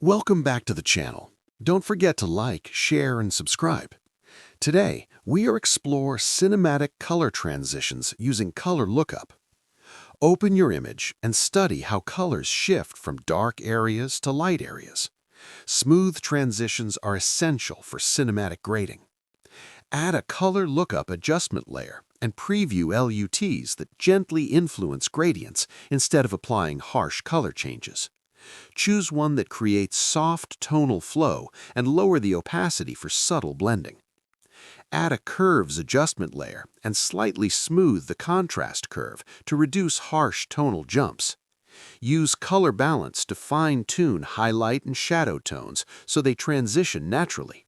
Welcome back to the channel. Don't forget to like, share, and subscribe. Today, we explore cinematic color transitions using color lookup. Open your image and study how colors shift from dark areas to light areas. Smooth transitions are essential for cinematic grading. Add a color lookup adjustment layer and preview LUTs that gently influence gradients instead of applying harsh color changes. Choose one that creates soft tonal flow and lower the opacity for subtle blending. Add a curves adjustment layer and slightly smooth the contrast curve to reduce harsh tonal jumps. Use color balance to fine-tune highlight and shadow tones so they transition naturally.